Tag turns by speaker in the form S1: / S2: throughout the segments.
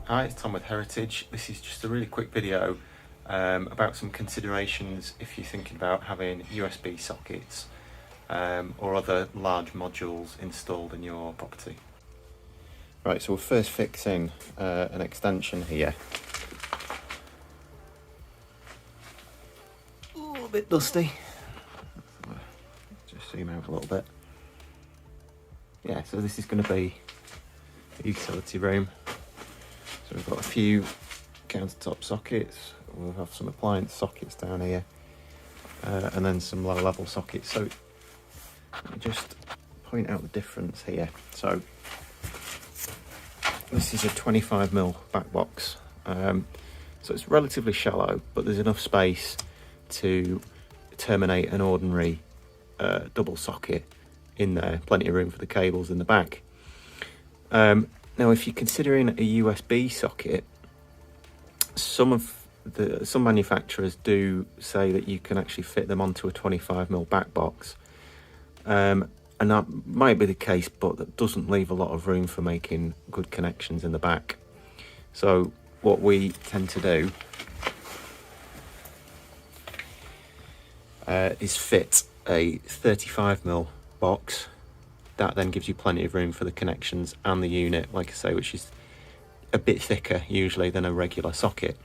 S1: Hi, it's Tom with Heritage. This is just a really quick video about some considerations if you're thinking about having USB sockets or other large modules installed in your property. Right, so we're first fixing an extension here. A bit dusty. Just zoom out a little bit. Yeah, so this is going to be a utility room. So we've got a few countertop sockets, we'll have some appliance sockets down here, and then some lower level sockets. So let me just point out the difference here. So this is a 25mm back box, so it's relatively shallow, but there's enough space to terminate an ordinary double socket in there, plenty of room for the cables in the back. Now, if you're considering a USB socket, some manufacturers do say that you can actually fit them onto a 25mm back box, and that might be the case, but that doesn't leave a lot of room for making good connections in the back. So what we tend to do is fit a 35mm box. That then gives you plenty of room for the connections and the unit, like I say, which is a bit thicker usually than a regular socket.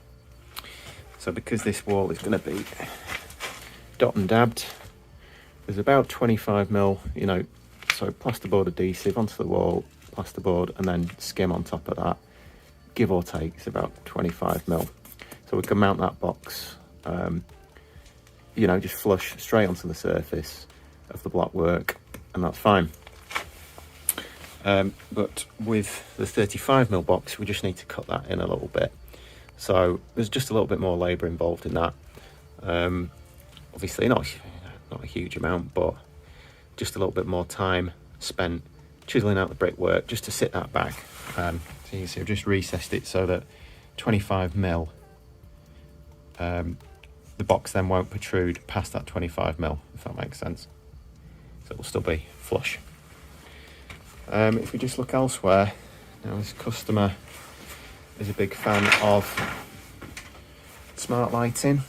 S1: So because this wall is going to be dot and dabbed, there's about 25mm, so plasterboard adhesive onto the wall, plasterboard, and then skim on top of that. Give or take, it's about 25mm. So we can mount that box, just flush straight onto the surface of the block work, and that's fine. But with the 35mm box, we just need to cut that in a little bit. So there's just a little bit more labour involved in that. Obviously not a huge amount, but just a little bit more time spent chiseling out the brickwork just to sit that back. So you can see I've just recessed it so that 25mm, the box then won't protrude past that 25mm, if that makes sense. So it will still be flush. If we just look elsewhere, now this customer is a big fan of smart lighting.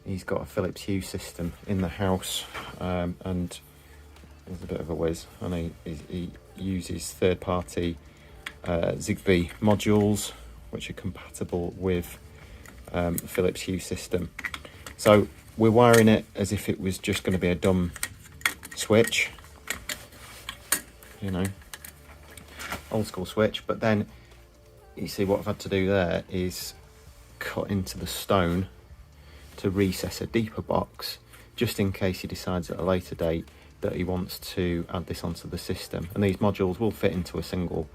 S1: He's got a Philips Hue system in the house, and he's a bit of a whiz, and he uses third-party Zigbee modules which are compatible with the Philips Hue system. So we're wiring it as if it was just going to be a dumb switch, old school switch. But then you see what I've had to do there is cut into the stone to recess a deeper box, just in case he decides at a later date that he wants to add this onto the system. And these modules will fit into a single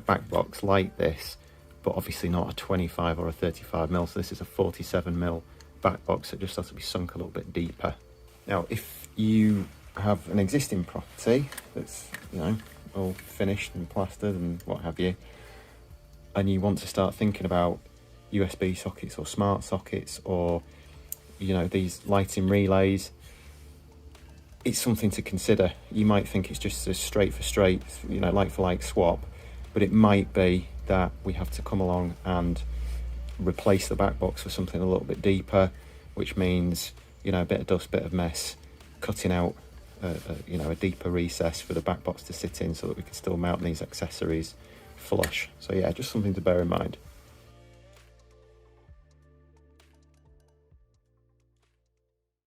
S1: back box like this, but obviously not a 25 or a 35mm. So this is a 47mm back box that just has to be sunk a little bit deeper. Now, if you have an existing property that's all finished and plastered and what have you, and you want to start thinking about USB sockets or smart sockets or these lighting relays, it's something to consider. You might think it's just a straight for straight, like for like swap, but it might be that we have to come along and replace the back box for something a little bit deeper, which means a bit of dust, bit of mess, cutting out a deeper recess for the back box to sit in so that we can still mount these accessories flush. So yeah, just something to bear in mind.